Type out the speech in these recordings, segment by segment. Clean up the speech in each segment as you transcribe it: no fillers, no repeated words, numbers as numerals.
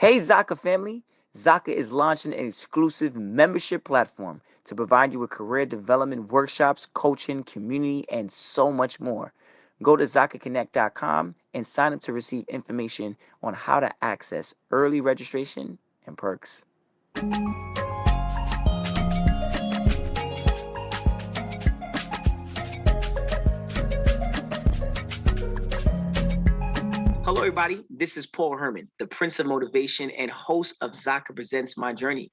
Hey, Zaka family! Zaka is launching an exclusive membership platform to provide you with career development workshops, coaching, community, and so much more. Go to ZakaConnect.com and sign up to receive information on how to access early registration and perks. Hello, everybody. This is Paul Herman, the Prince of Motivation and host of Zaka Presents My Journey.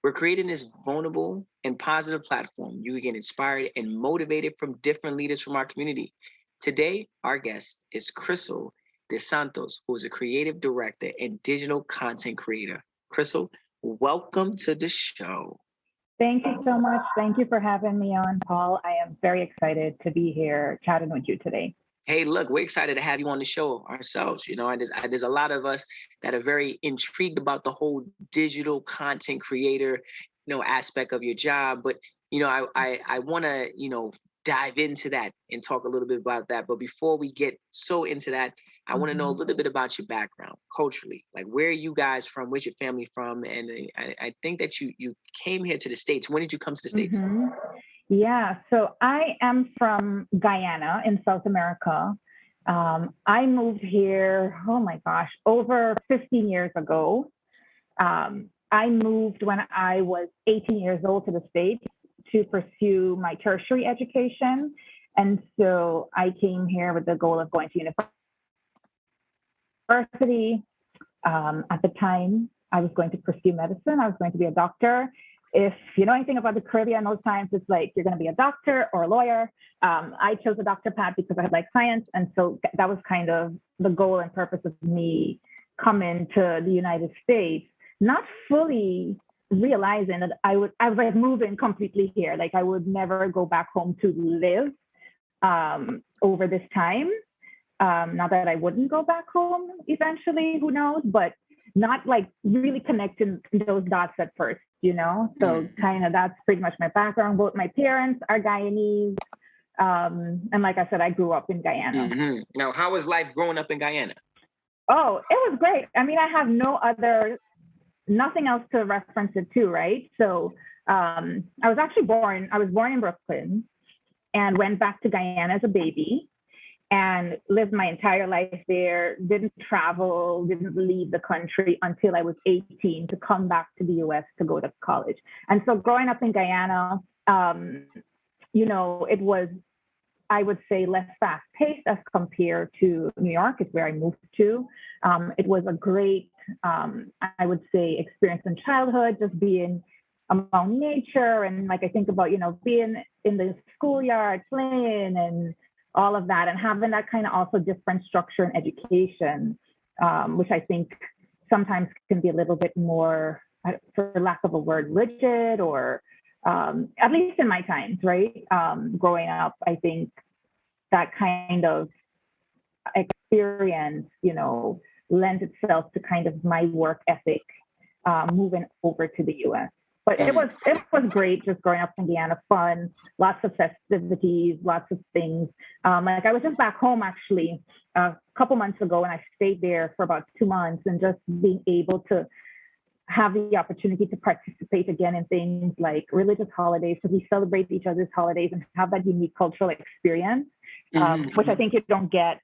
We're creating this vulnerable and positive platform. You can get inspired and motivated from different leaders from our community. Today, our guest is Krystle DeSantos, who is a creative director and digital content creator. Krystle, welcome to the show. Thank you so much. Thank you for having me on, Paul. I am very excited to be here chatting with you today. Hey, look, we're excited to have you on the show ourselves. You know, and there's a lot of us that are very intrigued about the whole digital content creator, aspect of your job. But, I want to, dive into that and talk a little bit about that. But before we get so into that, I want to know a little bit about your background culturally. Like, where are you guys from? Where's your family from? And I think that you came here to the States. When did you come to the States? Yeah, so I am from Guyana in South America. I moved here, oh my gosh, over 15 years ago. I moved when I was 18 years old to the States to pursue my tertiary education. And so I came here with the goal of going to university. At the time, I was going to pursue medicine. I was going to be a doctor. If you know anything about the Caribbean, those times it's like you're going to be a doctor or a lawyer. I chose the doctor path because I like science. And so that was kind of the goal and purpose of me coming to the United States, not fully realizing that I was like moving completely here. Like I would never go back home to live over this time. Not that I wouldn't go back home eventually, who knows, but not like really connecting those dots at first, So kind of that's pretty much my background. Both my parents are Guyanese. And like I said, I grew up in Guyana. Mm-hmm. Now, how was life growing up in Guyana? Oh, it was great. I mean, I have nothing else to reference it to, right? So I was born in Brooklyn and went back to Guyana as a baby. And lived my entire life there, didn't travel, didn't leave the country until I was 18 to come back to the US to go to college. And so growing up in Guyana, it was, I would say, less fast-paced as compared to New York, is where I moved to. It was a great, I would say, experience in childhood, just being among nature. And like I think about, being in the schoolyard, playing and all of that, and having that kind of also different structure in education, which I think sometimes can be a little bit more, for lack of a word, rigid, or at least in my times, right? Growing up, I think that kind of experience, lends itself to kind of my work ethic moving over to the US. But it was great just growing up in Guyana, fun, lots of festivities, lots of things. Like I was just back home actually a couple months ago, and I stayed there for about 2 months, and just being able to have the opportunity to participate again in things like religious holidays, because we celebrate each other's holidays and have that unique cultural experience, which I think you don't get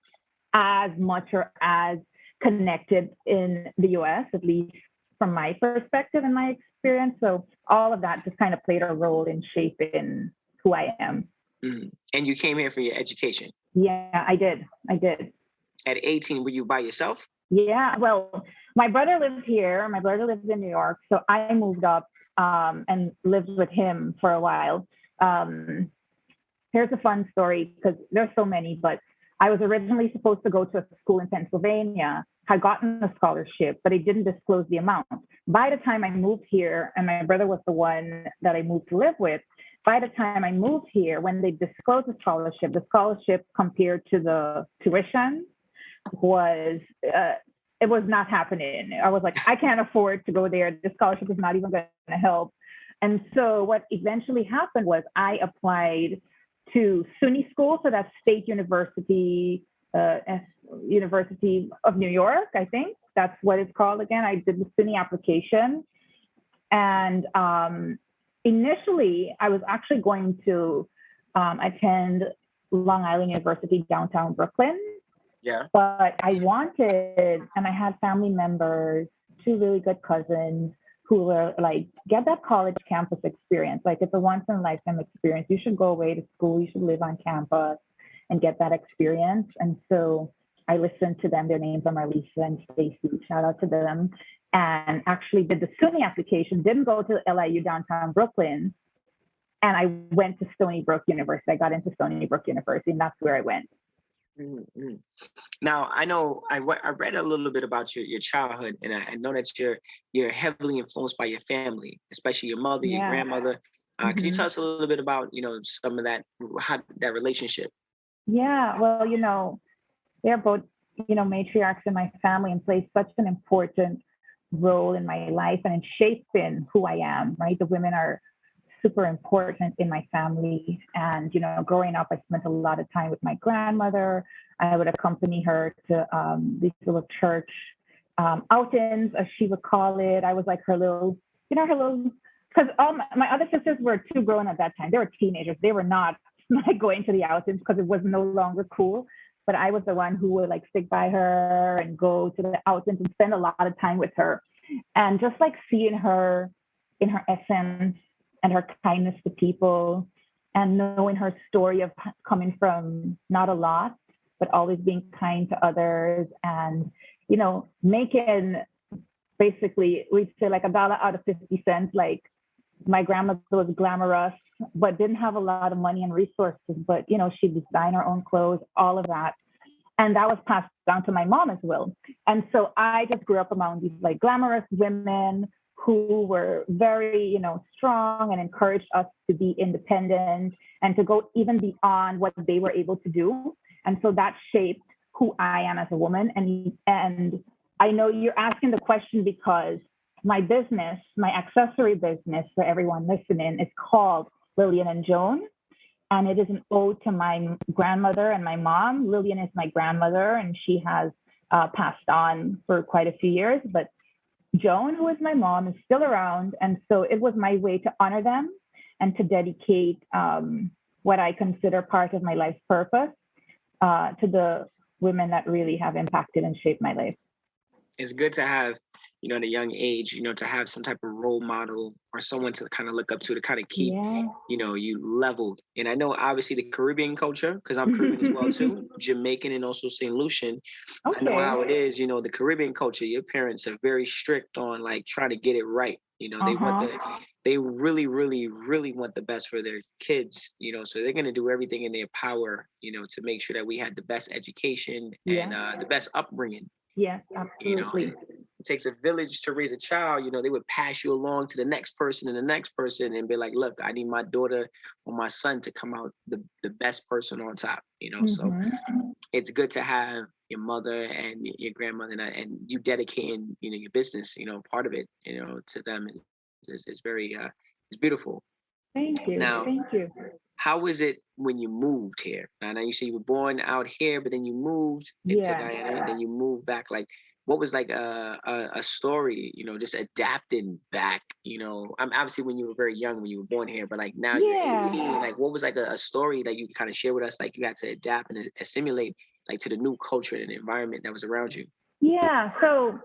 as much or as connected in the US, at least from my perspective and my experience. So all of that just kind of played a role in shaping who I am. And you came here for your education? Yeah, I did. At 18, were you by yourself? Yeah, well, my brother lived here. My brother lives in New York. So I moved up and lived with him for a while. Here's a fun story, because there's so many, but I was originally supposed to go to a school in Pennsylvania, had gotten a scholarship, but it didn't disclose the amount. By the time I moved here, and my brother was the one that I moved to live with, by the time I moved here, when they disclosed the scholarship compared to the tuition was, it was not happening. I was like, I can't afford to go there. The scholarship is not even going to help. And so what eventually happened was I applied to SUNY school, so that's State University, University of New York, I think. That's what it's called again. I did the SUNY application. And initially, I was actually going to attend Long Island University, downtown Brooklyn. Yeah. But I wanted, and I had family members, two really good cousins who were like, get that college campus experience. Like, it's a once in a lifetime experience. You should go away to school. You should live on campus and get that experience. And so I listened to them. Their names are Marlisa and Stacy. Shout out to them. And actually did the SUNY application, didn't go to LIU downtown Brooklyn. And I went to Stony Brook University. I got into Stony Brook University, and that's where I went. Mm-hmm. Now, I know I read a little bit about your childhood, and I know that you're heavily influenced by your family, especially your mother, your grandmother. Could you tell us a little bit about, some of that, that relationship? Yeah, well, they're both, matriarchs in my family and play such an important role in my life and in shaping who I am, right? The women are super important in my family. And, growing up, I spent a lot of time with my grandmother. I would accompany her to these little church outings, as she would call it. I was like her little, because all my other sisters were too grown at that time. They were teenagers. They were not like going to the outings because it was no longer cool. But I was the one who would like stick by her and go to the outings and spend a lot of time with her. And just like seeing her in her essence and her kindness to people and knowing her story of coming from not a lot, but always being kind to others and, making basically, we'd say like $1 out of 50 cents. Like my grandmother was glamorous, but didn't have a lot of money and resources, but, she'd design her own clothes, all of that. And that was passed down to my mom as well. And so I just grew up among these like glamorous women who were very, strong and encouraged us to be independent and to go even beyond what they were able to do. And so that shaped who I am as a woman. And I know you're asking the question because my business, my accessory business for everyone listening, is called Lillian Joan. And it is an ode to my grandmother and my mom. Lillian is my grandmother, and she has passed on for quite a few years. But Joan, who is my mom, is still around. And so it was my way to honor them and to dedicate what I consider part of my life's purpose to the women that really have impacted and shaped my life. It's good to have, at a young age, to have some type of role model or someone to kind of look up to kind of keep, you leveled. And I know obviously the Caribbean culture, because I'm Caribbean as well too, Jamaican and also St. Lucian. Okay. I know how it is, the Caribbean culture, your parents are very strict on like trying to get it right. They really, really, really want the best for their kids, so they're going to do everything in their power, to make sure that we had the best education and the best upbringing. Yes, absolutely. It takes a village to raise a child. They would pass you along to the next person and the next person and be like, look, I need my daughter or my son to come out the best person on top, So it's good to have your mother and your grandmother and you dedicating, your business, part of it, to them is very, it's beautiful. Thank you. Now, thank you. How was it when you moved here? Now you say you were born out here, but then you moved into Guyana, and then you moved back. Like, what was like a story? Just adapting back. I'm obviously when you were very young when you were born here, but like now you're 18. Like, what was like a story that you kind of share with us? Like you had to adapt and assimilate like to the new culture and environment that was around you. Yeah. So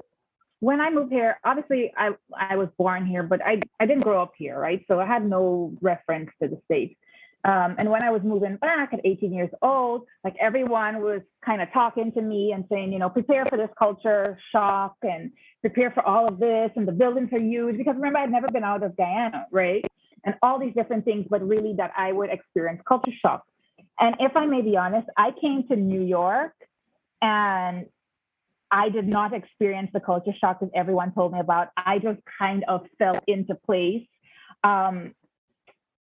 when I moved here, obviously I was born here, but I didn't grow up here, right? So I had no reference to the States. And when I was moving back at 18 years old, like everyone was kind of talking to me and saying, prepare for this culture shock and prepare for all of this. And the buildings are huge because remember, I'd never been out of Guyana, right? And all these different things, but really that I would experience culture shock. And if I may be honest, I came to New York and I did not experience the culture shock that everyone told me about. I just kind of fell into place.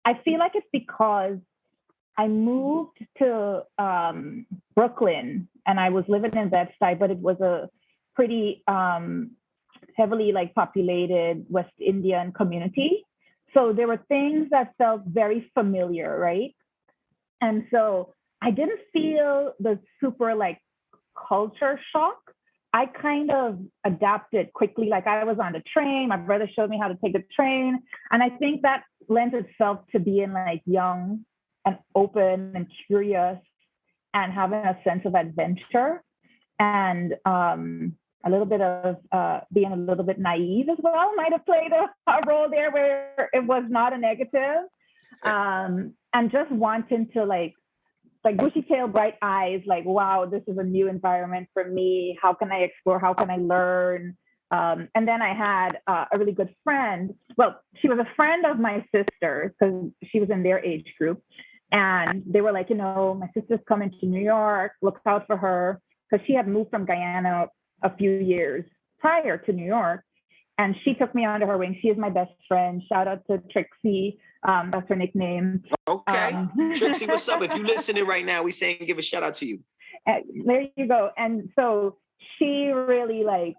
I feel like it's because I moved to Brooklyn and I was living in Bed-Stuy, but it was a pretty heavily like populated West Indian community. So there were things that felt very familiar, right? And so I didn't feel the super like culture shock. I kind of adapted quickly. Like I was on the train. My brother showed me how to take the train. And I think that lends itself to being like young and open and curious and having a sense of adventure and a little bit of being a little bit naive as well might have played a role there where it was not a negative. And just wanting to like bushy tail, bright eyes, like, wow, this is a new environment for me. How can I explore? How can I learn? And then I had a really good friend. Well, she was a friend of my sister because she was in their age group. And they were like, my sister's coming to New York, look out for her. Because she had moved from Guyana a few years prior to New York. And she took me under her wing. She is my best friend. Shout out to Trixie. That's her nickname. Okay. Trixie, what's up? If you're listening right now, we saying give a shout out to you. There you go. And so she really like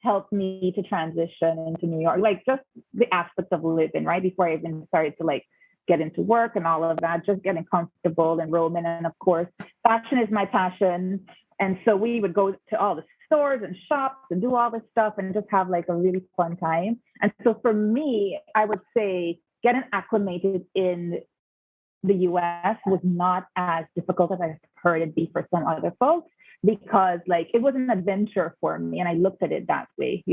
helped me to transition into New York, like just the aspects of living, right? Before I even started to like get into work and all of that, just getting comfortable, enrollment. And of course, fashion is my passion. And so we would go to all the stores and shops and do all this stuff and just have like a really fun time. And so for me, I would say getting acclimated in the US was not as difficult as I've heard it be for some other folks, because like it was an adventure for me and I looked at it that way,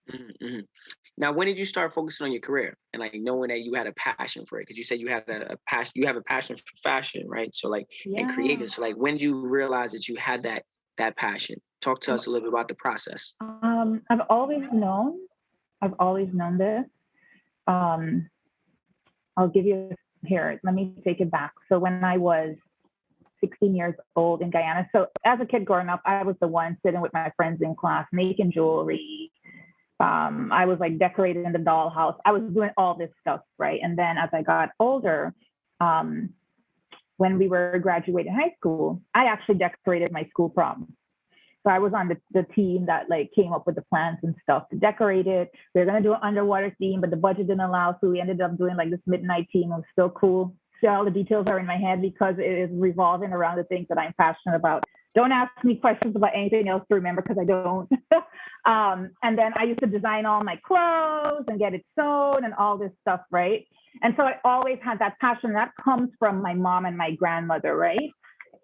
Mm-hmm. Now, when did you start focusing on your career and like knowing that you had a passion for it? Because you said you had a passion, you have a passion for fashion, right? So like and creating. So like when did you realize that you had that passion? Talk to us a little bit about the process. I've always known this. I'll give you here. Let me take it back. So when I was 16 years old in Guyana, so as a kid growing up, I was the one sitting with my friends in class, making jewelry. I was like decorating the dollhouse. I was doing all this stuff, right? And then as I got older, when we were graduating high school, I actually decorated my school prom. So I was on the team that like came up with the plans and stuff to decorate it. We were gonna do an underwater theme, but the budget didn't allow, so we ended up doing like this midnight theme. It was still cool. So all the details are in my head because it is revolving around the things that I'm passionate about. Don't ask me questions about anything else to remember because I don't. And then I used to design all my clothes and get it sewn and all this stuff, right? And so I always had that passion that comes from my mom and my grandmother, right?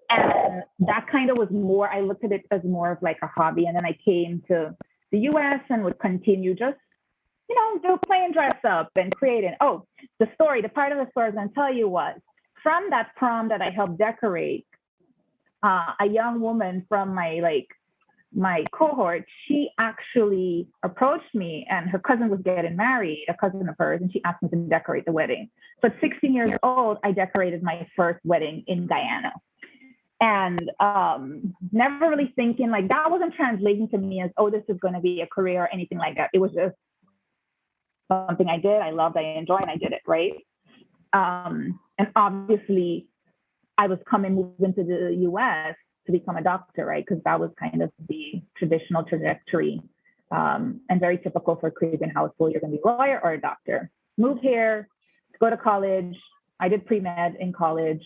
And that kind of was more, I looked at it as more of like a hobby. And then I came to the US and would continue just, do playing dress up and creating. Oh, the part of the story I was going to tell you was from that prom that I helped decorate, a young woman from my cohort, she actually approached me and her cousin was getting married, a cousin of hers, and she asked me to decorate the wedding. So at 16 years old, I decorated my first wedding in Guyana. And never really thinking like that wasn't translating to me as, oh, this is going to be a career or anything like that. It was just something I did, I loved, I enjoyed, and I did it, right? And obviously, I was moving to the US to become a doctor, right? Because that was kind of the traditional trajectory and very typical for Caribbean household. You're going to be a lawyer or a doctor. Moved here to go to college. I did pre-med in college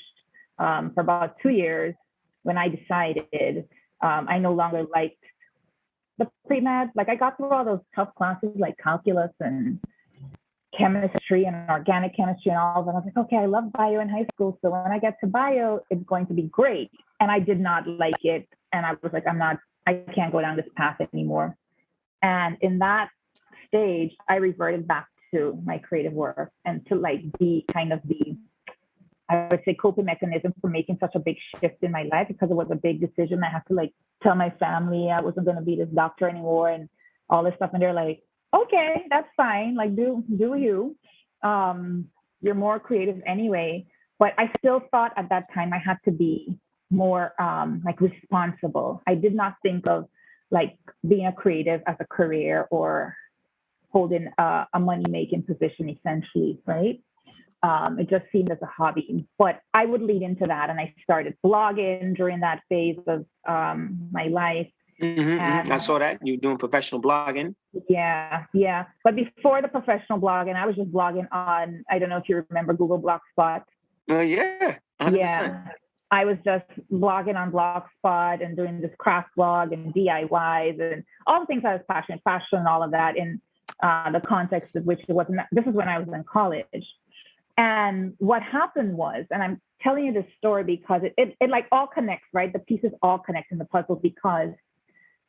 for about 2 years when I decided I no longer liked the pre-med. Like I got through all those tough classes like calculus and chemistry and organic chemistry and all of that. I was like, okay, I love bio in high school. So when I get to bio, it's going to be great. And I did not like it. And I was like, I can't go down this path anymore. And in that stage, I reverted back to my creative work and to like be kind of I would say coping mechanism for making such a big shift in my life because it was a big decision. I had to like tell my family I wasn't going to be this doctor anymore and all this stuff. And they're like, okay, that's fine. Like do you, you're more creative anyway. But I still thought at that time I had to be more like responsible. I did not think of like being a creative as a career or holding a money-making position essentially, right? It just seemed as a hobby, but I would lead into that. And I started blogging during that phase of my life. Mm-hmm. I saw that you doing professional blogging. Yeah. But before the professional blogging, I was just blogging on, I don't know if you remember Google Blogspot. Yeah, 100%. Yeah. I was just blogging on Blogspot and doing this craft blog and DIYs and all the things I was passionate, fashion, and all of that in the context of which it wasn't. This is when I was in college. And what happened was, and I'm telling you this story because it like all connects, right? The pieces all connect in the puzzle because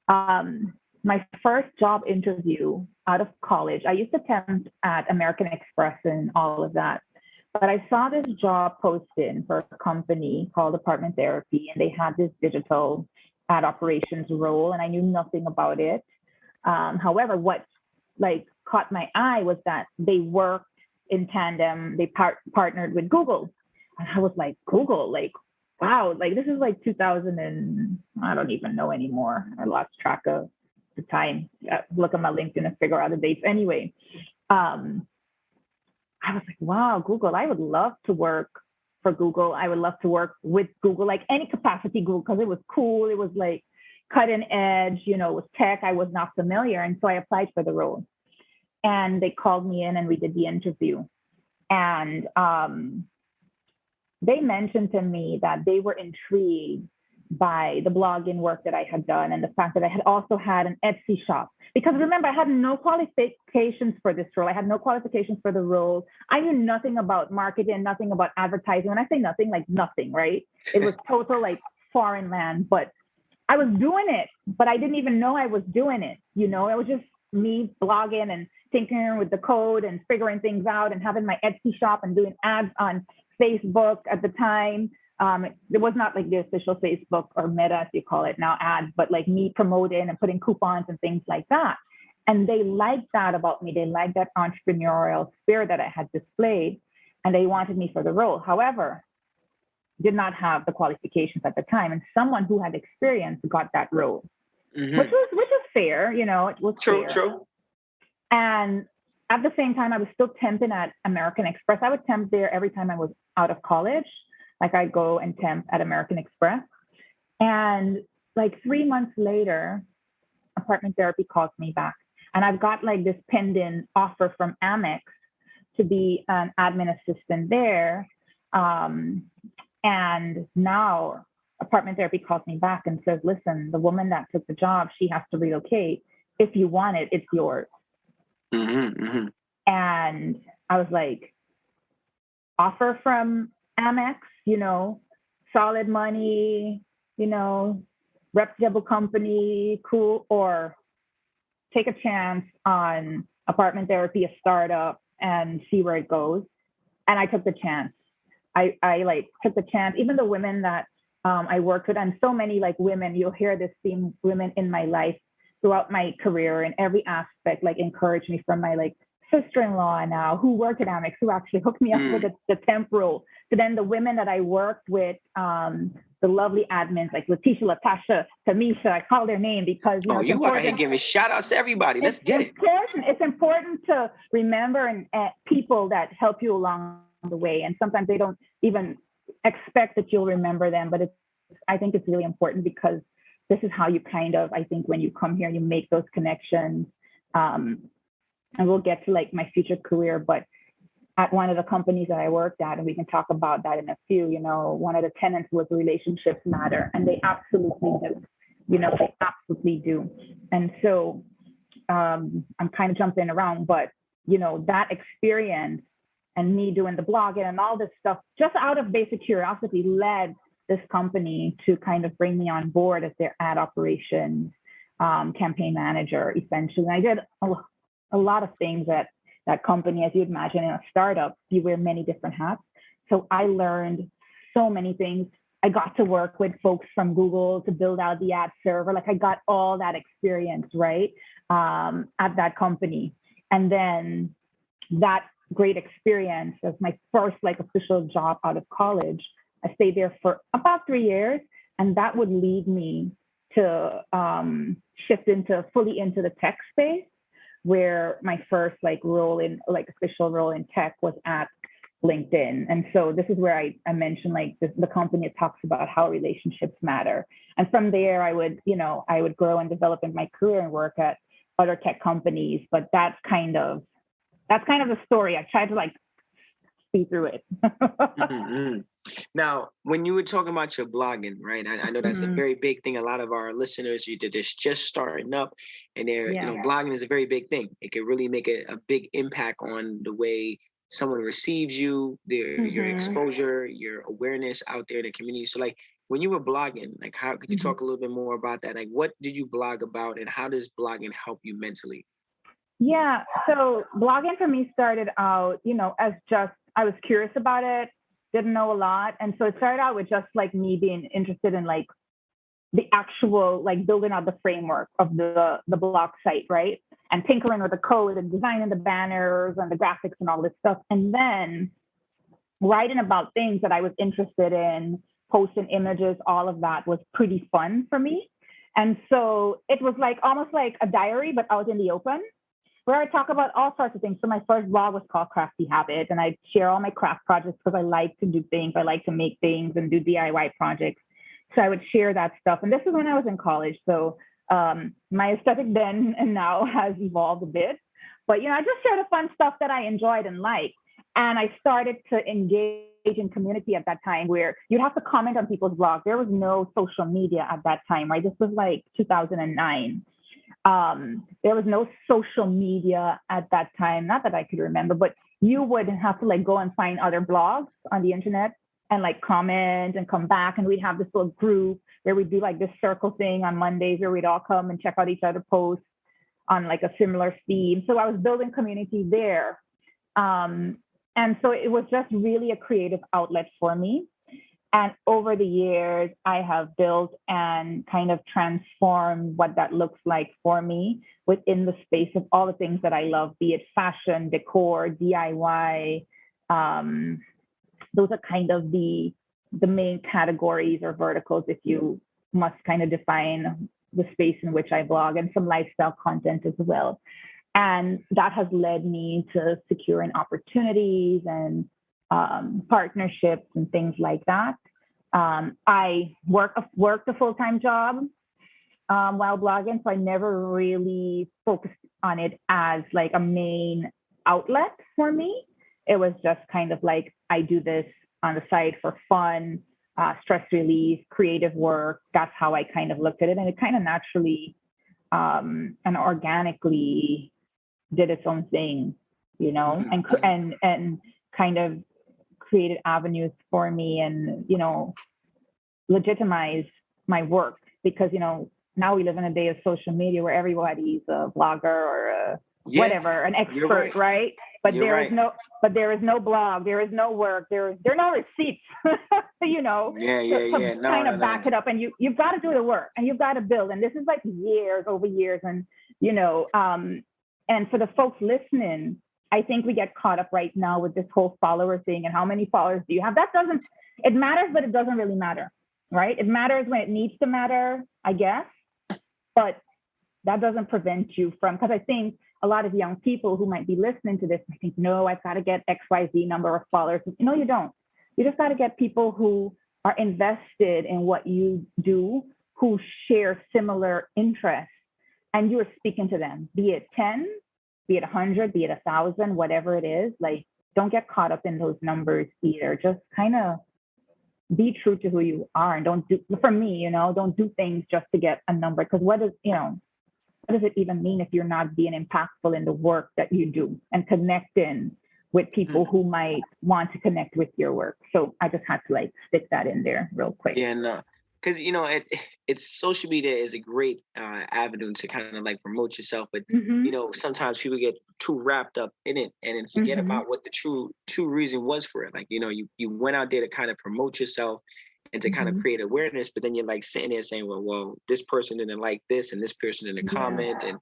my first job interview out of college, I used to temp at American Express and all of that. But I saw this job posted for a company called Apartment Therapy, and they had this digital ad operations role, and I knew nothing about it. However, what like caught my eye was that they worked in tandem. They partnered with Google, and I was like, Google, like, wow, like this is like 2000 and I don't even know anymore. I lost track of the time. Look at my LinkedIn and figure out the dates. Anyway, I was like, wow, Google, I would love to work for Google. I would love to work with Google, like any capacity Google, because it was cool. It was like cutting edge, you know, it was tech. I was not familiar. And so I applied for the role. And they called me in and we did the interview. And they mentioned to me that they were intrigued by the blogging work that I had done and the fact that I had also had an Etsy shop. Because remember, I had no qualifications for this role. I had no qualifications for the role. I knew nothing about marketing, nothing about advertising. When I say nothing, like nothing, right? It was total like foreign land, but I was doing it, but I didn't even know I was doing it. You know, it was just me blogging and tinkering with the code and figuring things out and having my Etsy shop and doing ads on Facebook at the time. It was not like the official Facebook or Meta, as you call it now, ads, but like me promoting and putting coupons and things like that. And they liked that about me. They liked that entrepreneurial spirit that I had displayed, and they wanted me for the role. However, did not have the qualifications at the time, and someone who had experience got that role, which was fair, you know, it was true. And at the same time, I was still temping at American Express. I would temp there every time I was out of college. Like I'd go and temp at American Express. And like 3 months later, Apartment Therapy calls me back. And I've got like this pending offer from Amex to be an admin assistant there. And now Apartment Therapy calls me back and says, listen, the woman that took the job, she has to relocate. If you want it, it's yours. And I was like, offer from Amex, you know, solid money, you know, reputable company, cool, or take a chance on Apartment Therapy, a startup, and see where it goes. And I took the chance. I like took the chance. Even the women that I worked with, and so many like women, you'll hear this theme, women in my life throughout my career in every aspect, like encouraged me, from my like sister-in-law now who worked at Amex, who actually hooked me up with the temp role, to then the women that I worked with, the lovely admins like Letitia, Latasha, Tamisha. I call their name because you are here giving shout outs to everybody. Let's get it. It's important to remember and people that help you along the way, and sometimes they don't even expect that you'll remember them, but I think it's really important because this is how you kind of, I think when you come here, you make those connections. And we'll get to like my future career, but at one of the companies that I worked at, and we can talk about that in a few, you know, one of the tenets was relationships matter, and they absolutely do, you know, they absolutely do. And so I'm kind of jumping around, but, you know, that experience and me doing the blogging and all this stuff, just out of basic curiosity, led this company to kind of bring me on board as their ad operations campaign manager, essentially. And I did a lot of things at that company. As you'd imagine, in a startup, you wear many different hats. So I learned so many things. I got to work with folks from Google to build out the ad server. Like I got all that experience, right, at that company. And then that great experience as my first like official job out of college, I stayed there for about 3 years. And that would lead me to shift fully into the tech space, where my first like role in like official role in tech was at LinkedIn. And so this is where I mentioned like the company talks about how relationships matter. And from there, I would grow and develop in my career and work at other tech companies. But that's kind of the story. I tried to like see through it. Now, when you were talking about your blogging, right? I know that's a Mhm. very big thing. A lot of our listeners, they're just starting up, and they're, Yeah. blogging is a very big thing. It can really make a big impact on the way someone receives you, your Mhm. exposure, your awareness out there in the community. So, like, when you were blogging, like, how could you Mhm. talk a little bit more about that? Like, what did you blog about, and how does blogging help you mentally? Yeah. So blogging for me started out, as just I was curious about it, didn't know a lot, and so it started out with just like me being interested in like the actual like building out the framework of the blog site, right? And tinkering with the code and designing the banners and the graphics and all this stuff. And then writing about things that I was interested in, posting images, all of that was pretty fun for me. And so it was like almost like a diary, but out in the open, where I talk about all sorts of things. So my first blog was called Crafty Habit, and I share all my craft projects because I like to do things. I like to make things and do DIY projects. So I would share that stuff. And this is when I was in college. So my aesthetic then and now has evolved a bit. But, I just share the fun stuff that I enjoyed and liked. And I started to engage in community at that time where you'd have to comment on people's blogs. There was no social media at that time, right? This was like 2009. There was no social media at that time, not that I could remember, but you would have to like go and find other blogs on the internet and like comment and come back. And we'd have this little group where we'd do like this circle thing on Mondays where we'd all come and check out each other posts on like a similar theme. So I was building community there. And so it was just really a creative outlet for me. And over the years, I have built and kind of transformed what that looks like for me within the space of all the things that I love, be it fashion, decor, DIY. Those are kind of the main categories or verticals if you must kind of define the space in which I blog, and some lifestyle content as well. And that has led me to securing opportunities and partnerships and things like that. I worked a full-time job while blogging, so I never really focused on it as like a main outlet for me. It was just kind of like I do this on the side for fun, stress relief, creative work. That's how I kind of looked at it, and it kind of naturally and organically did its own thing, and kind of created avenues for me and legitimize my work because now we live in a day of social media where everybody's a blogger or Yeah, whatever, an you're expert, right. right? But You're right. there is no blog, there is no work, there are no receipts, Yeah, yeah, to yeah. No, kind no, of no. back it up. And you've got to do the work and you've got to build. And this is like years over years. And and for the folks listening, I think we get caught up right now with this whole follower thing and how many followers do you have? It matters, but it doesn't really matter, right? It matters when it needs to matter, I guess, but that doesn't prevent you from, because I think a lot of young people who might be listening to this might think, no, I've got to get XYZ number of followers. No, you don't. You just got to get people who are invested in what you do, who share similar interests, and you are speaking to them, be it 10, be it 100, be it 1,000, whatever it is. Like, don't get caught up in those numbers either. Just kind of be true to who you are, and don't do, for me, don't do things just to get a number. Because what does it even mean if you're not being impactful in the work that you do and connecting with people who might want to connect with your work? So I just had to like stick that in there real quick. Yeah, no, because it's social media is a great avenue to kind of like promote yourself, but Mm-hmm. sometimes people get too wrapped up in it and then forget Mm-hmm. about what the true reason was for it. Like you went out there to kind of promote yourself and to kind of Mm-hmm. create awareness, but then you're like sitting there saying, well, this person didn't like this and this person didn't Yeah. comment, and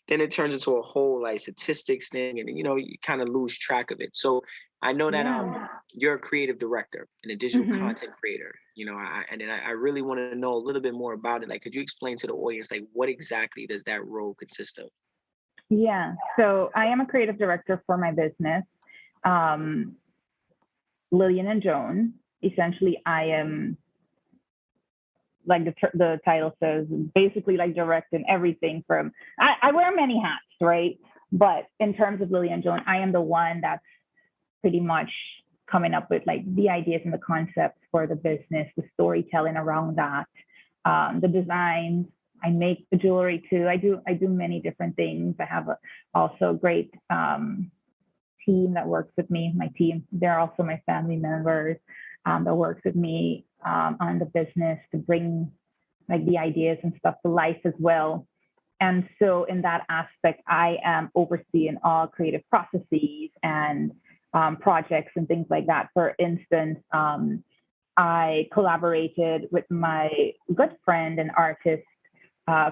then it turns into a whole like statistics thing, and you kind of lose track of it. So I know that Yeah. you're a creative director and a digital Mm-hmm. content creator. I really want to know a little bit more about it. Like, could you explain to the audience like what exactly does that role consist of? Yeah. So I am a creative director for my business, Lillian and Joan. Essentially, I am, like the title says, basically like directing everything from, I wear many hats, right? But in terms of Lillian Joan, I am the one that's pretty much coming up with like the ideas and the concepts for the business, the storytelling around that, the designs. I make the jewelry too. I do many different things. I have also a great team that works with me. My team, they're also my family members that works with me on the business to bring like the ideas and stuff to life as well. And so in that aspect, I am overseeing all creative processes and projects and things like that. For instance, I collaborated with my good friend and artist,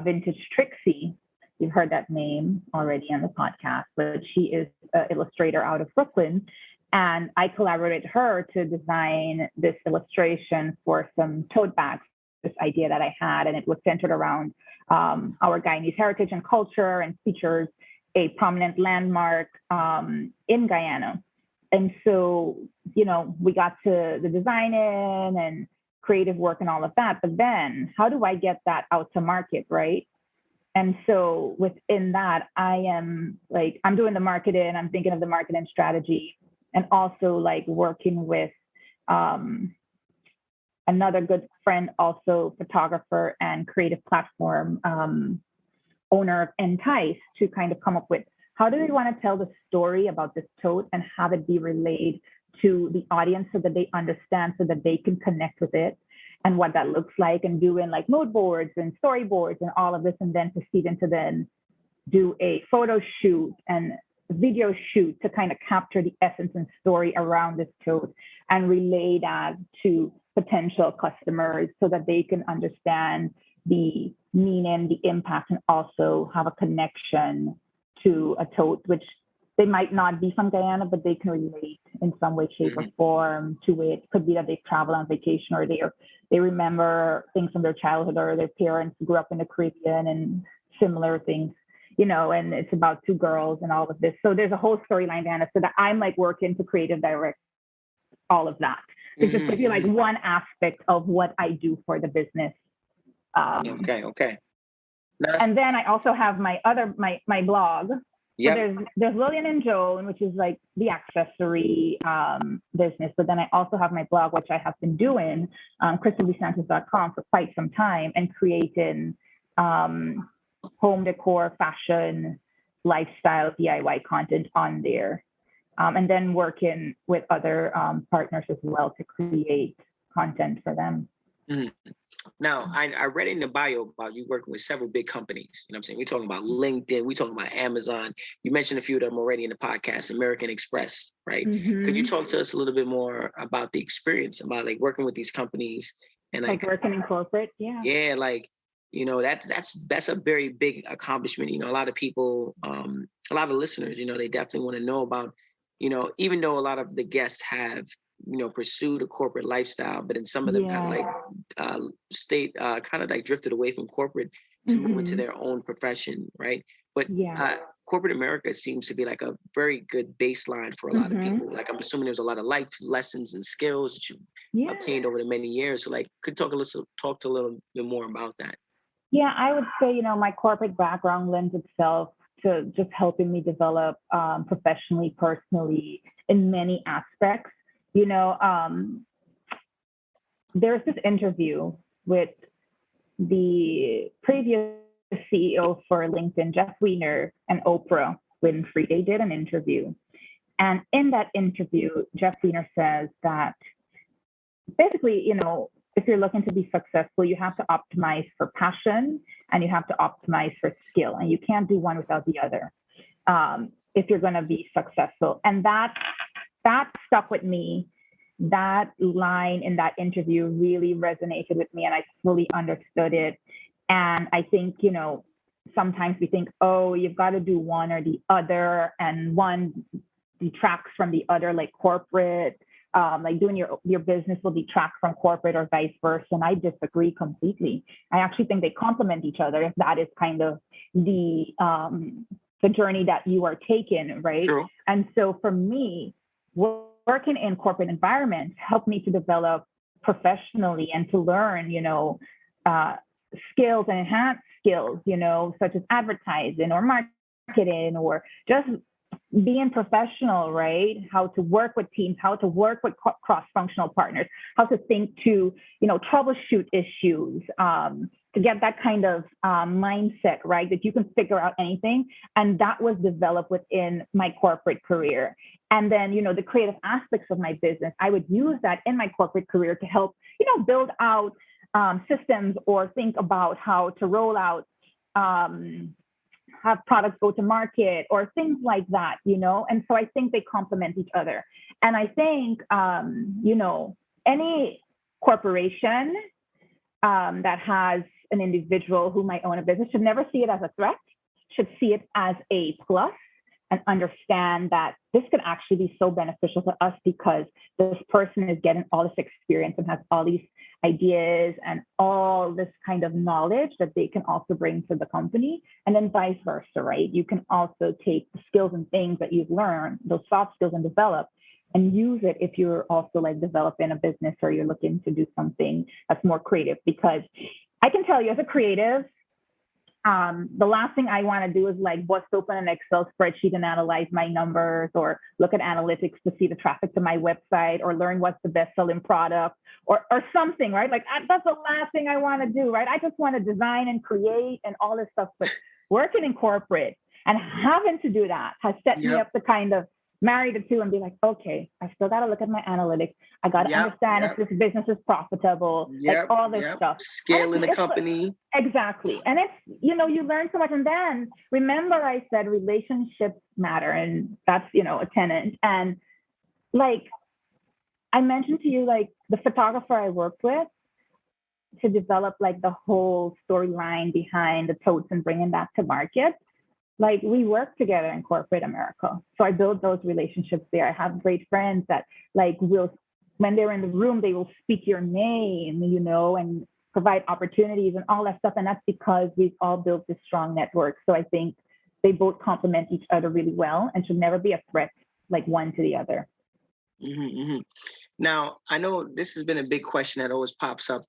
Vintage Trixie. You've heard that name already on the podcast, but she is an illustrator out of Brooklyn. And I collaborated her to design this illustration for some tote bags, this idea that I had, and it was centered around our Guyanese heritage and culture, and features a prominent landmark in Guyana. And so, you know, we got to the designing and creative work and all of that, but then how do I get that out to market, right? And so within that, I'm doing the marketing, I'm thinking of the marketing strategy, and also like working with another good friend, also photographer and creative platform owner of Entice, to kind of come up with how do we want to tell the story about this tote and have it be relayed to the audience so that they understand, so that they can connect with it and what that looks like, and doing like mood boards and storyboards and all of this, and then proceed into then do a photo shoot and video shoot to kind of capture the essence and story around this tote and relay that to potential customers so that they can understand the meaning, the impact, and also have a connection to a tote, which they might not be from Guyana, but they can relate in some way, shape, or form to it. Could be that they've traveled on vacation, or they remember things from their childhood, or their parents grew up in the Caribbean and similar things, you know, and it's about two girls and all of this. So there's a whole storyline behind it. So that I'm like working to creative direct all of that. To just give you like one aspect of what I do for the business. Okay. And then I also have my blog. Yeah. So there's Lillian Joan, which is like the accessory business. But then I also have my blog, which I have been doing, KrystleDeSantos.com, for quite some time, and creating home decor, fashion, lifestyle, DIY content on there. And then working with other partners as well to create content for them. Mm-hmm. Now, I read in the bio about you working with several big companies. You know what I'm saying? We're talking about LinkedIn. We're talking about Amazon. You mentioned a few of them already in the podcast, American Express, right? Mm-hmm. Could you talk to us a little bit more about the experience, about like working with these companies and like working in corporate? Yeah. Yeah, like, you know, that's a very big accomplishment. You know, a lot of people, a lot of listeners, you know, they definitely want to know about, you know, even though a lot of the guests have, you know, pursued a corporate lifestyle, but then some of them kind of like kind of like drifted away from corporate to move into their own profession, right? But corporate America seems to be like a very good baseline for a lot of people. Like, I'm assuming there's a lot of life lessons and skills that you've obtained over the many years. So like, could talk a little bit more about that. Yeah, I would say, you know, my corporate background lends itself to just helping me develop professionally, personally, in many aspects. You know, there's this interview with the previous CEO for LinkedIn, Jeff Weiner, and Oprah Winfrey. They did an interview. And in that interview, Jeff Weiner says that basically, you know, if you're looking to be successful, you have to optimize for passion and you have to optimize for skill. And you can't do one without the other if you're going to be successful. And that stuck with me. That line in that interview really resonated with me, and I fully understood it. And I think, you know, sometimes we think, oh, you've got to do one or the other, and one detracts from the other, like corporate, like doing your business will detract from corporate or vice versa. And I disagree completely. I actually think they complement each other if that is kind of the journey that you are taking, right? True. And so for me, working in corporate environments helped me to develop professionally and to learn, you know, skills and enhance skills, you know, such as advertising or marketing or just being professional, right? How to work with teams, how to work with cross-functional partners, how to think to, troubleshoot issues, to get that kind of mindset, right? That you can figure out anything. And that was developed within my corporate career. And then, the creative aspects of my business, I would use that in my corporate career to help, build out systems or think about how to roll out, have products go to market or things like that, And so I think they complement each other. And I think, any corporation that has an individual who might own a business should never see it as a threat, should see it as a plus, and understand that this could actually be so beneficial to us because this person is getting all this experience and has all these ideas and all this kind of knowledge that they can also bring to the company, and then vice versa, right? You can also take the skills and things that you've learned, those soft skills, and develop and use it if you're also like developing a business or you're looking to do something that's more creative. Because I can tell you as a creative, the last thing I want to do is like bust open an Excel spreadsheet and analyze my numbers or look at analytics to see the traffic to my website or learn what's the best selling product or something, right? Like that's the last thing I want to do, right? I just want to design and create and all this stuff. But working in corporate and having to do that has set me up to kind of marry the two and be like, okay, I still got to look at my analytics. I got to understand if this business is profitable, like all this stuff. Scaling the company. Exactly. And it's, you learn so much. And then remember I said relationships matter, and that's, a tenet. And like I mentioned to you, like the photographer I worked with to develop like the whole storyline behind the totes and bringing that to market. Like we work together in corporate America. So I build those relationships there. I have great friends that like when they're in the room, they will speak your name, and provide opportunities and all that stuff. And that's because we've all built this strong network. So I think they both complement each other really well and should never be a threat like one to the other. Mm-hmm, mm-hmm. Now, I know this has been a big question that always pops up,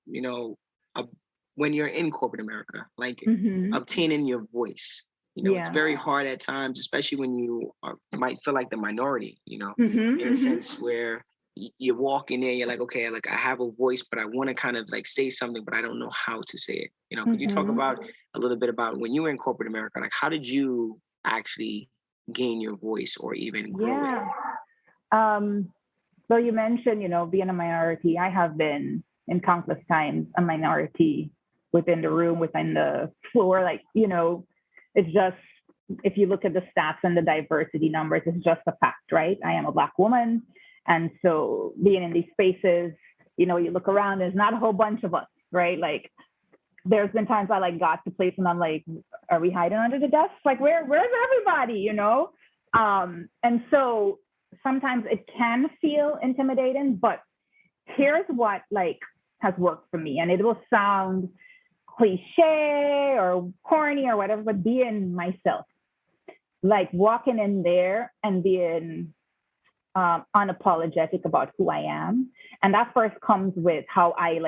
when you're in corporate America, like obtaining your voice. It's very hard at times, especially when you might feel like the minority, in a sense where you walk in there, you're like, okay, like I have a voice, but I want to kind of like say something, but I don't know how to say it. Could you talk about a little bit about when you were in corporate America, like how did you actually gain your voice or even grow it? So you mentioned, being a minority. I have been in countless times a minority within the room, within the floor, like, it's just, if you look at the stats and the diversity numbers, it's just a fact, right? I am a Black woman. And so being in these spaces, you look around, there's not a whole bunch of us, right? Like there's been times I like got to place and I'm like, are we hiding under the desk? Like where's everybody, And so sometimes it can feel intimidating, but here's what like has worked for me. And it will sound cliche or corny or whatever, but being myself, like walking in there and being unapologetic about who I am. And that first comes with how I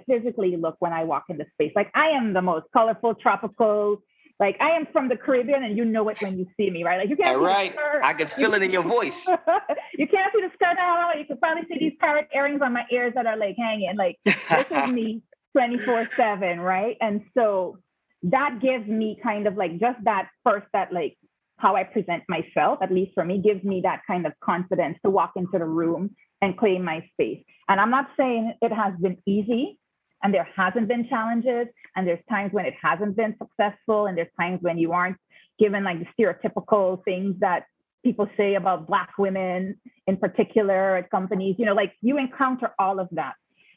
physically look when I walk in the space. Like I am the most colorful, tropical, like I am from the Caribbean, and you know it when you see me, right? Like you can't see the skirt. I can feel it in your voice. You can't see the skirt now. You can probably see these parrot earrings on my ears that are like hanging. Like this is me 24/7, right? And so that gives me kind of like just that first, that like how I present myself, at least for me, gives me that kind of confidence to walk into the room and claim my space. And I'm not saying it has been easy, and there hasn't been challenges, and there's times when it hasn't been successful, and there's times when you aren't given like the stereotypical things that people say about Black women in particular at companies, like you encounter all of that.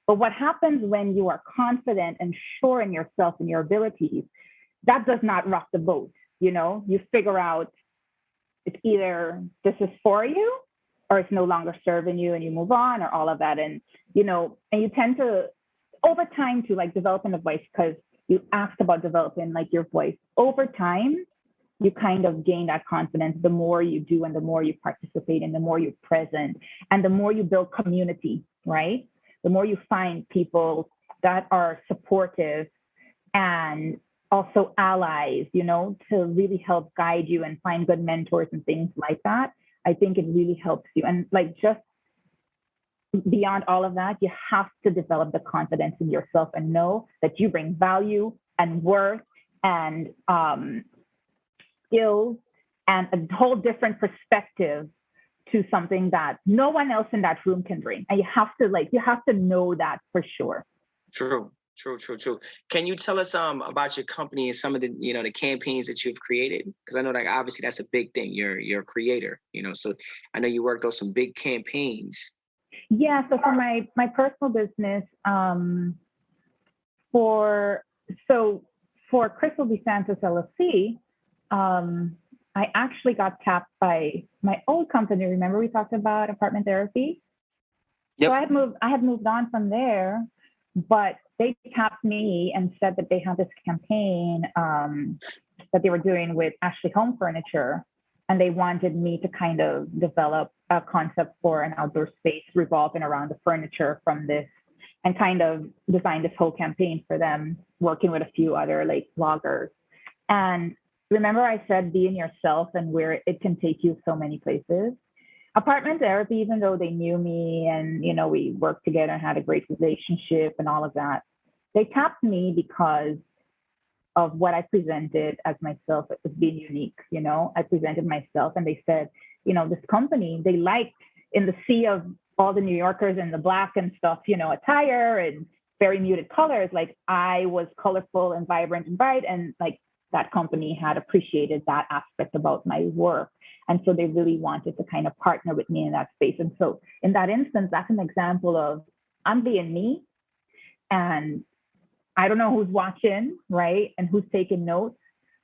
But what happens when you are confident and sure in yourself and your abilities, that does not rock the boat. You figure out it's either this is for you or it's no longer serving you and you move on or all of that. And, and you tend to, over time, to like developing a voice, because you asked about developing like your voice. Over time, you kind of gain that confidence the more you do and the more you participate and the more you're present and the more you build community, right? The more you find people that are supportive and also allies, to really help guide you and find good mentors and things like that. I think it really helps you. And like just beyond all of that, you have to develop the confidence in yourself and know that you bring value and worth and skills and a whole different perspective to something that no one else in that room can bring. And you have to know that for sure. True. True. Can you tell us about your company and some of the the campaigns that you've created? Because I know like obviously that's a big thing. You're a creator, so I know you worked on some big campaigns. Yeah. So for my personal business, for Krystle DeSantos LLC, I actually got tapped by my old company. Remember we talked about apartment therapy? Yep. So I had moved on from there, but they tapped me and said that they had this campaign that they were doing with Ashley Home Furniture, and they wanted me to kind of develop a concept for an outdoor space revolving around the furniture from this, and kind of design this whole campaign for them, working with a few other like bloggers. And remember I said being yourself and where it can take you so many places. Apartment therapy, even though they knew me and we worked together and had a great relationship and all of that, they tapped me because of what I presented as myself as being unique. I presented myself and they said, this company, they liked in the sea of all the New Yorkers and the black and stuff, attire and very muted colors. Like I was colorful and vibrant and bright, and like that company had appreciated that aspect about my work. And so they really wanted to kind of partner with me in that space. And so in that instance, that's an example of I'm being me, and I don't know who's watching, right? And who's taking notes,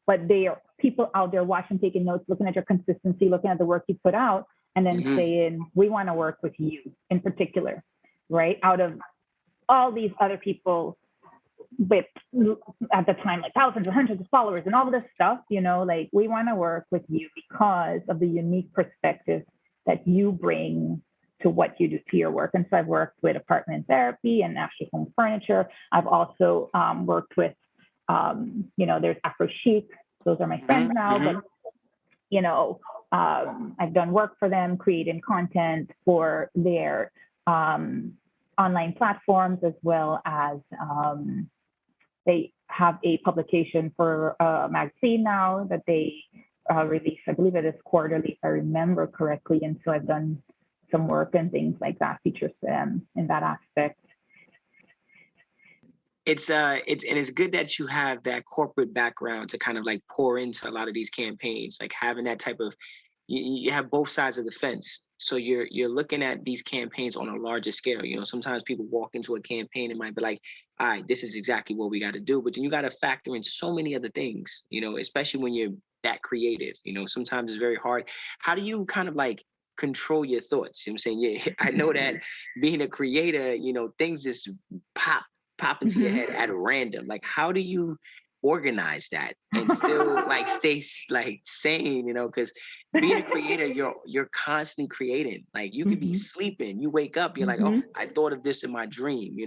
but there are people out there watching, taking notes, looking at your consistency, looking at the work you put out, and then saying, we want to work with you in particular, right? Out of all these other people with at the time like thousands and hundreds of followers and all of this stuff, like we want to work with you because of the unique perspective that you bring to what you do to your work. And so I've worked with apartment therapy and Ashley Home Furniture. I've also worked with there's Afro Chic. Those are my friends now, but I've done work for them, creating content for their online platforms, as well as they have a publication for a magazine now that they release. I believe it is quarterly, if I remember correctly. And so I've done some work and things like that, features them in that aspect. It's good that you have that corporate background to kind of like pour into a lot of these campaigns, like having that type of you have both sides of the fence. So you're looking at these campaigns on a larger scale. Sometimes people walk into a campaign and might be like, all right, this is exactly what we got to do. But then you got to factor in so many other things, especially when you're that creative. Sometimes it's very hard. How do you kind of like control your thoughts? I'm saying, yeah, I know that being a creator, things just pop into your head at random. Like, how do you organize that and still like stay like sane, because being a creator, you're constantly creating. Like you could be sleeping, you wake up, you're like, oh, I thought of this in my dream,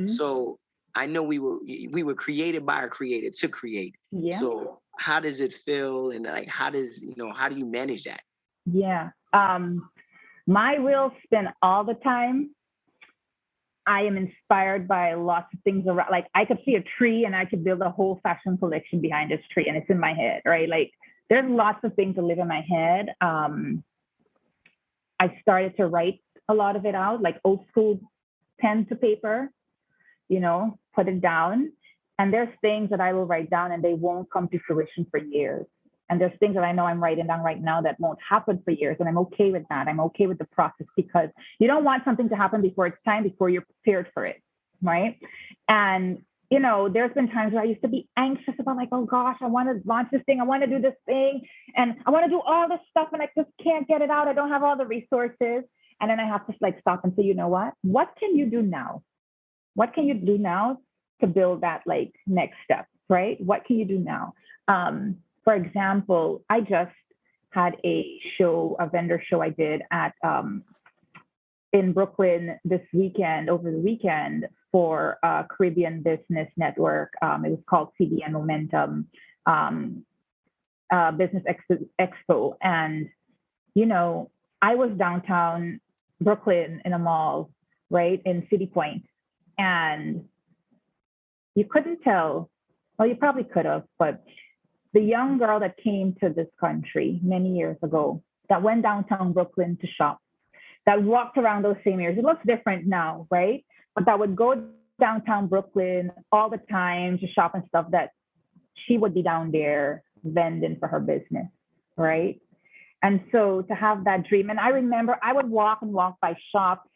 So I know we were created by a creator to create. Yeah. So how does it feel, and like how do you manage that? Yeah. My wheels spin all the time. I am inspired by lots of things around. Like I could see a tree and I could build a whole fashion collection behind this tree, and it's in my head, right? Like there's lots of things that live in my head. I started to write a lot of it out, like old school pen to paper, put it down. And there's things that I will write down and they won't come to fruition for years. And there's things that I know I'm writing down right now that won't happen for years. And I'm okay with that. I'm okay with the process, because you don't want something to happen before it's time, before you're prepared for it, right? And, there's been times where I used to be anxious about like, oh gosh, I want to launch this thing. I want to do this thing. And I want to do all this stuff and I just can't get it out. I don't have all the resources. And then I have to like stop and say, you know what can you do now? What can you do now to build that like next step, right? What can you do now? For example, I just had a vendor show I did at in Brooklyn over the weekend, for Caribbean Business Network. It was called CBN Momentum Business Expo. And, I was downtown Brooklyn in a mall, right, in City Point. And you couldn't tell, well, you probably could have, but the young girl that came to this country many years ago, that went downtown Brooklyn to shop, that walked around those same areas. It looks different now, right? But that would go downtown Brooklyn all the time to shop and stuff, that she would be down there vending for her business, right? And so to have that dream, and I remember I would walk by shops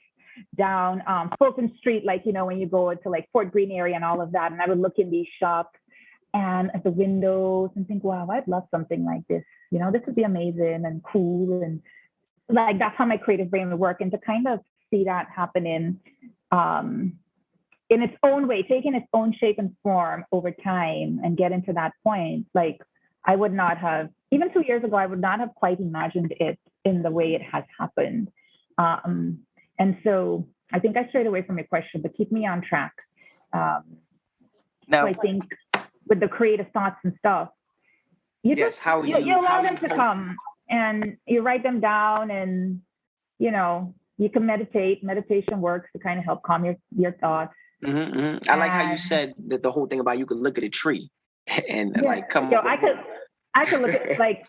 down Fulton Street, like, when you go to like Fort Greene area and all of that, and I would look in these shops and at the windows and think, wow, I'd love something like this. This would be amazing and cool. And like, that's how my creative brain would work. And to kind of see that happening in its own way, taking its own shape and form over time and getting to that point, like, I would not have, even 2 years ago, I would not have quite imagined it in the way it has happened. And so I think I strayed away from your question, but keep me on track. Now, so I think with the creative thoughts and stuff, you allow them to come and you write them down, and, you can meditate. Meditation works to kind of help calm your thoughts. Mm-hmm, mm-hmm. I like how you said that the whole thing about you could look at a tree and like come up with I could look at, like,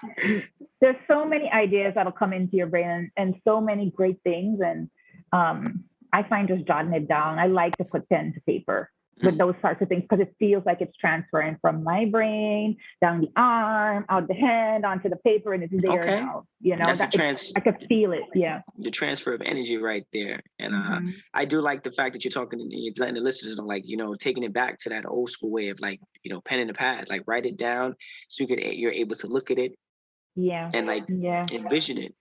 there's so many ideas that'll come into your brain, and so many great things. And I find just jotting it down. I like to put pen to paper with those sorts of things, because it feels like it's transferring from my brain down the arm, out the hand, onto the paper, and it's there now. I could feel it. Yeah. The transfer of energy right there. And I do like the fact that you're letting the listeners know, like, taking it back to that old school way of, like, pen and a pad, like, write it down so you're able to look at it. Yeah. And like envision it.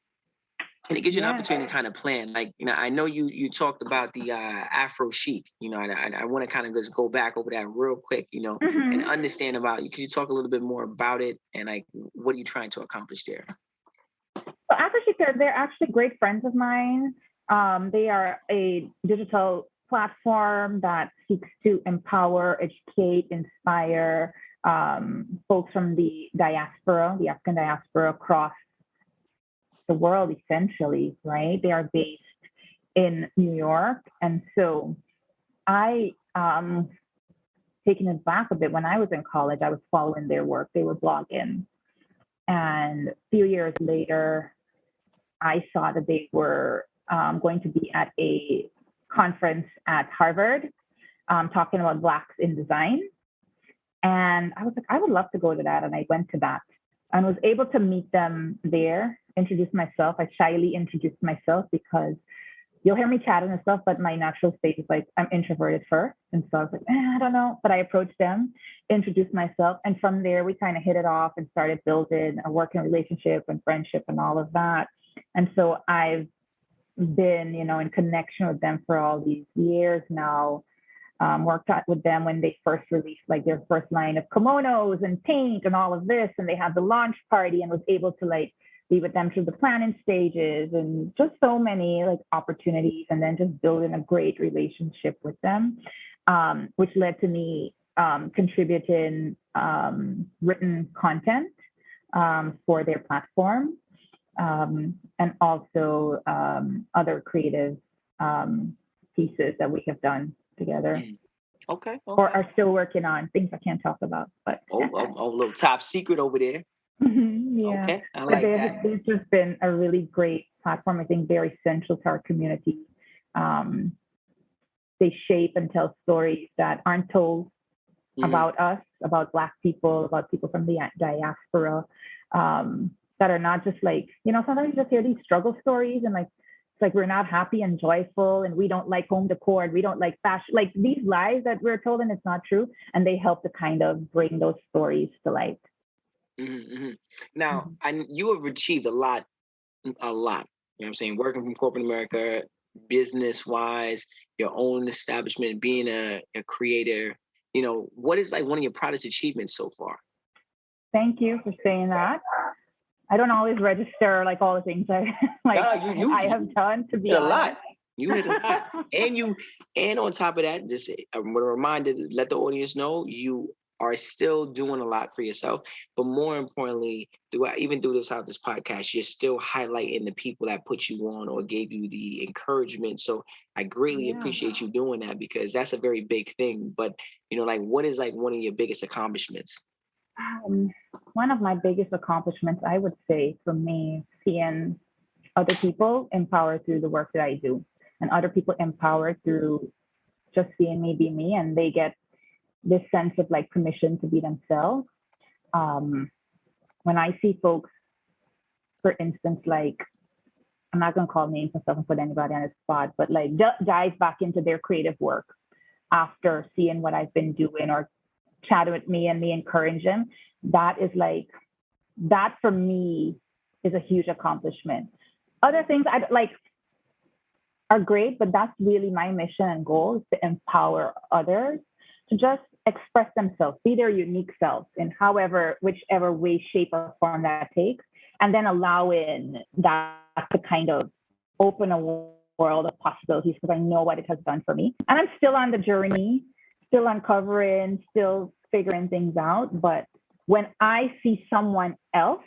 And it gives you an opportunity to kind of plan. Like, I know you talked about the Afro chic, and I want to kind of just go back over that real quick, and understand about you. Could you talk a little bit more about it, and like, what are you trying to accomplish there? So Afro chic, they're actually great friends of mine. They are a digital platform that seeks to empower, educate, inspire folks from the diaspora, the African diaspora across the world, essentially, right? They are based in New York. And so I, taking it back a bit, when I was in college, I was following their work. They were blogging. And a few years later, I saw that they were going to be at a conference at Harvard, talking about Blacks in design. And I was like, I would love to go to that. And I went to that and was able to meet them there, introduce myself. I shyly introduced myself because you'll hear me chatting and stuff, but my natural state is like, I'm introverted first. And so I was like, I don't know. But I approached them, introduced myself. And from there, we kind of hit it off and started building a working relationship and friendship and all of that. And so I've been, in connection with them for all these years now. Worked out with them when they first released like their first line of kimonos and paint and all of this, and they had the launch party, and was able to like be with them through the planning stages, and just so many like opportunities, and then just building a great relationship with them, which led to me contributing written content for their platform, and also other creative pieces that we have done together. Okay. Or are still working on things I can't talk about. But little top secret over there. Yeah. Okay, I like that. It's just been a really great platform. I think very essential to our community. They shape and tell stories that aren't told about us, about Black people, about people from the diaspora, that are not just like, sometimes you just hear these struggle stories and like, it's like we're not happy and joyful, and we don't like home decor, and we don't like fashion, like these lies that we're told, and it's not true. And they help to kind of bring those stories to light. Now, you have achieved a lot. You know what I'm saying? Working from corporate America, business-wise, your own establishment, being a creator. What is like one of your proudest achievements so far? Thank you for saying that. I don't always register like all the things I have done, to be honest. You hit a lot. And on top of that, just a reminder to let the audience know you are still doing a lot for yourself. But more importantly, even throughout this podcast, you're still highlighting the people that put you on or gave you the encouragement. So I greatly appreciate you doing that, because that's a very big thing. But, like, what is like one of your biggest accomplishments? One of my biggest accomplishments, I would say, for me, seeing other people empowered through the work that I do, and other people empowered through just seeing me be me, and they get this sense of like permission to be themselves. When I see folks, for instance, like, I'm not going to call names and stuff and put anybody on the spot, but like dive back into their creative work after seeing what I've been doing, or chat with me and me encourage them, that for me is a huge accomplishment. Other things I like are great, but that's really my mission and goal, is to empower others to just express themselves, be their unique selves in whichever way, shape, or form that takes, and then allowing that to kind of open a world of possibilities, because I know what it has done for me. And I'm still on the journey, still uncovering, still figuring things out. But when I see someone else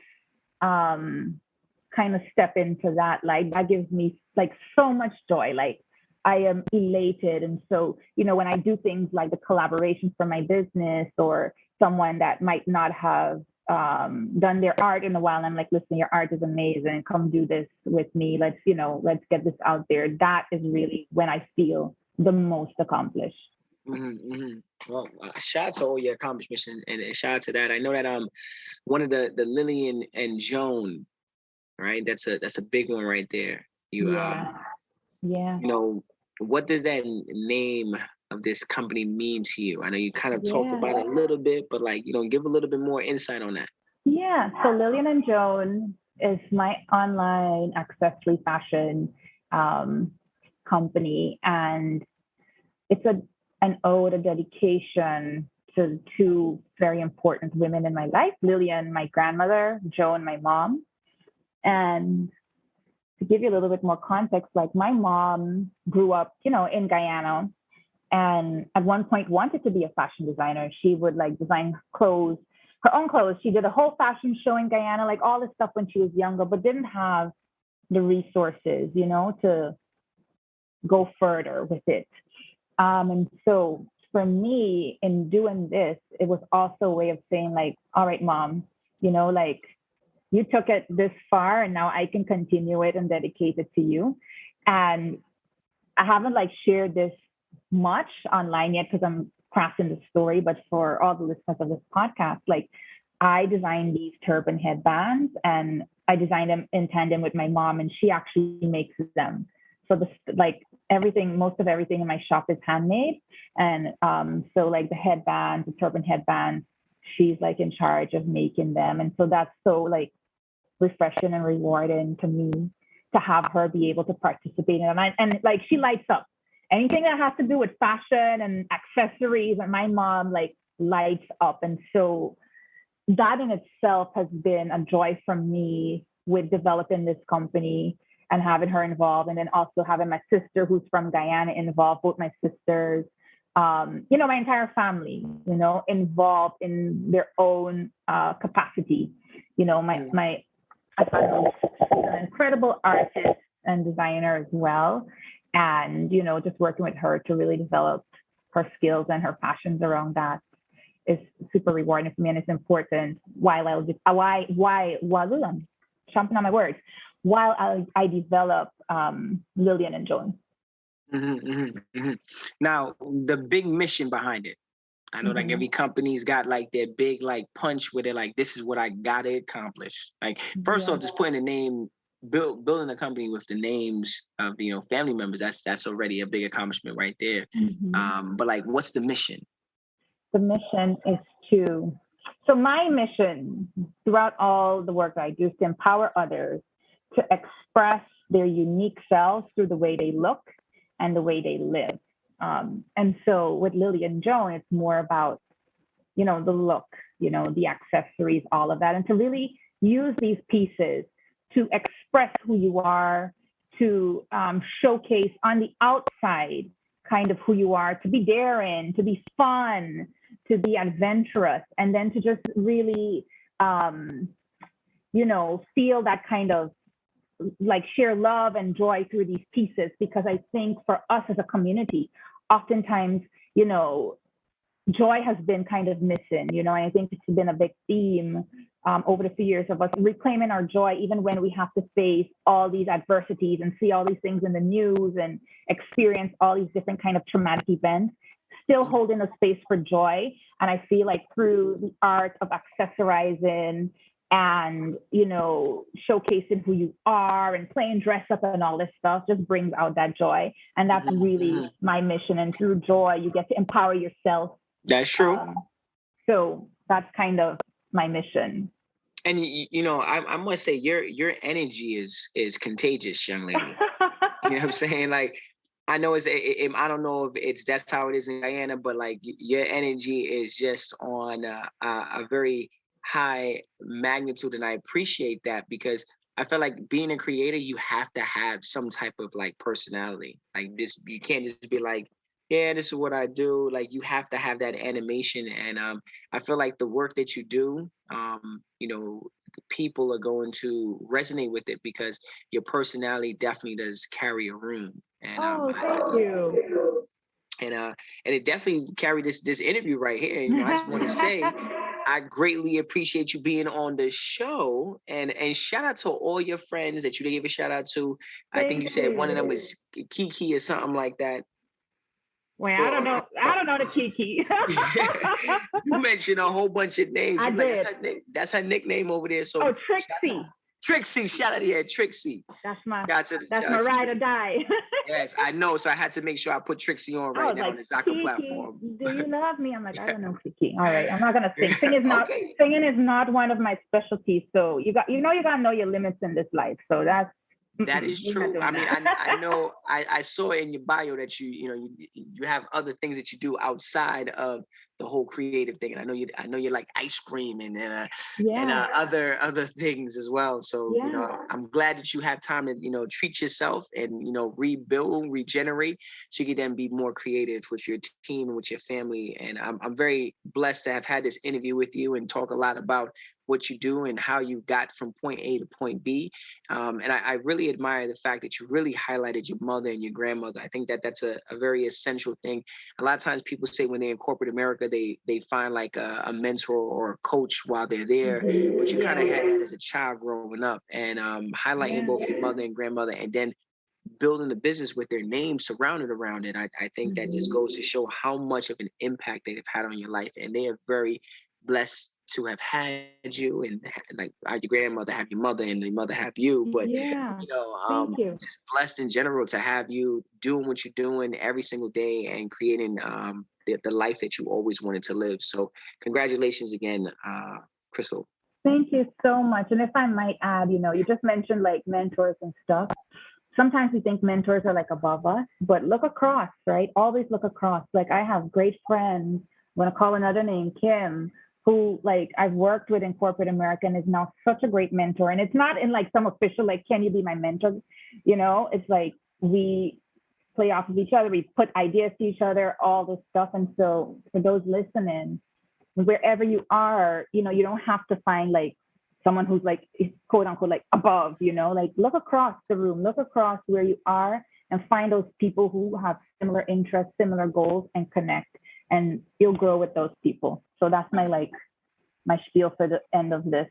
kind of step into that, like, that gives me like so much joy. Like, I am elated. And so, when I do things like the collaboration for my business, or someone that might not have done their art in a while, and I'm like, listen, your art is amazing, come do this with me, let's get this out there. That is really when I feel the most accomplished. Well, shout out to all your accomplishments, and shout out to that. I know that one of the Lillian and Joan, right? That's a big one right there. What does that name of this company mean to you? I know you kind of talked about it a little bit, but like, give a little bit more insight on that. Yeah. So Lillian and Joan is my online accessory fashion company, and it's an ode, a dedication to two very important women in my life: Lillian, my grandmother; Joan, my mom. And to give you a little bit more context, like, my mom grew up, in Guyana, and at one point wanted to be a fashion designer. She would like design clothes, her own clothes. She did a whole fashion show in Guyana, like all this stuff when she was younger, but didn't have the resources, to go further with it. And so for me, in doing this, it was also a way of saying, like, all right, mom, like, you took it this far, and now I can continue it and dedicate it to you. And I haven't like shared this much online yet, because I'm crafting the story, but for all the listeners of this podcast, like, I designed these turban headbands, and I designed them in tandem with my mom, and she actually makes them. So most of everything in my shop is handmade. And so like the headbands, the turban headbands, she's like in charge of making them. And so that's so like refreshing and rewarding to me to have her be able to participate in it. And like, she lights up anything that has to do with fashion and accessories, and my mom like lights up. And so that in itself has been a joy for me with developing this company and having her involved, and then also having my sister who's from Guyana involved, both my sisters, my entire family, involved in their own capacity. My husband is an incredible artist and designer as well. And, just working with her to really develop her skills and her passions around that is super rewarding for me. And it's important while I'm jumping on my words, while I develop Lillian and Joan. Now, the big mission behind it. I know like every company's got like their big like punch where they're like, this is what I gotta accomplish. Like, first off, just putting a name, building a company with the names of family members, that's already a big accomplishment right there. But like, what's the mission? The mission is so my mission throughout all the work that I do is to empower others to express their unique selves through the way they look and the way they live. And so with Lillian Joan, it's more about, the look, the accessories, all of that, and to really use these pieces to express who you are, to showcase on the outside kind of who you are, to be daring, to be fun, to be adventurous, and then to just really, feel that kind of like share love and joy through these pieces. Because I think for us as a community, oftentimes, joy has been kind of missing, and I think it's been a big theme over the few years of us reclaiming our joy, even when we have to face all these adversities and see all these things in the news and experience all these different kind of traumatic events, still holding a space for joy. And I feel like through the art of accessorizing and, showcasing who you are and playing dress up and all this stuff just brings out that joy. And that's really my mission. And through joy, you get to empower yourself. That's true. So that's kind of my mission. And I must say your energy is contagious, young lady. You know what I'm saying? Like, I know I don't know if that's how it is in Guyana, but like your energy is just on a very high magnitude, and I appreciate that, because I feel like being a creator, you have to have some type of like personality. Like this, you can't just be like, yeah, this is what I do. Like, you have to have that animation. And I feel like the work that you do, people are going to resonate with it, because your personality definitely does carry a room. And thank you. And it definitely carried this interview right here. I just want to say, I greatly appreciate you being on the show, and shout out to all your friends that you gave a shout out to. I think you said one of them was Kiki or something like that. Well, I don't know the Kiki. You mentioned a whole bunch of names. I did. Like, that's her nickname over there. So Trixie. Trixie, shout out here, Trixie. That's my ride or die. Yes, I know. So I had to make sure I put Trixie on right now on the Zaka platform. Do you love me? I'm like, I don't know, Kiki. All right, I'm not gonna sing. Singing is not one of my specialties. So you gotta know your limits in this life. So that is true. I mean, I know. I saw in your bio that you have other things that you do outside of the whole creative thing, and I know you like ice cream and other things as well. So I'm glad that you have time to treat yourself and rebuild, regenerate, so you can then be more creative with your team and with your family. And I'm very blessed to have had this interview with you and talk a lot about what you do and how you got from point A to point B. And I really admire the fact that you really highlighted your mother and your grandmother. I think that's a very essential thing. A lot of times people say when they're in corporate America, they find like a mentor or a coach while they're there, but you kind of had that as a child growing up. And highlighting both your mother and grandmother, and then building a business with their name surrounded around it. I think that just goes to show how much of an impact they've had on your life. And they are very blessed to have had you, and like your grandmother have your mother and your mother have you, but just blessed in general to have you doing what you're doing every single day and creating the life that you always wanted to live. So congratulations again, Krystle. Thank you so much. And if I might add, you just mentioned like mentors and stuff. Sometimes we think mentors are like above us, but look across, right? Always look across. Like, I have great friends. I'm going to call another name, Kim, who like I've worked with in corporate America and is now such a great mentor. And it's not in like some official, like, can you be my mentor? It's like we play off of each other. We put ideas to each other, all this stuff. And so for those listening, wherever you are, you don't have to find like someone who's like, quote unquote, like above, like look across the room, look across where you are and find those people who have similar interests, similar goals, and connect. And you'll grow with those people. So that's my spiel for the end of this.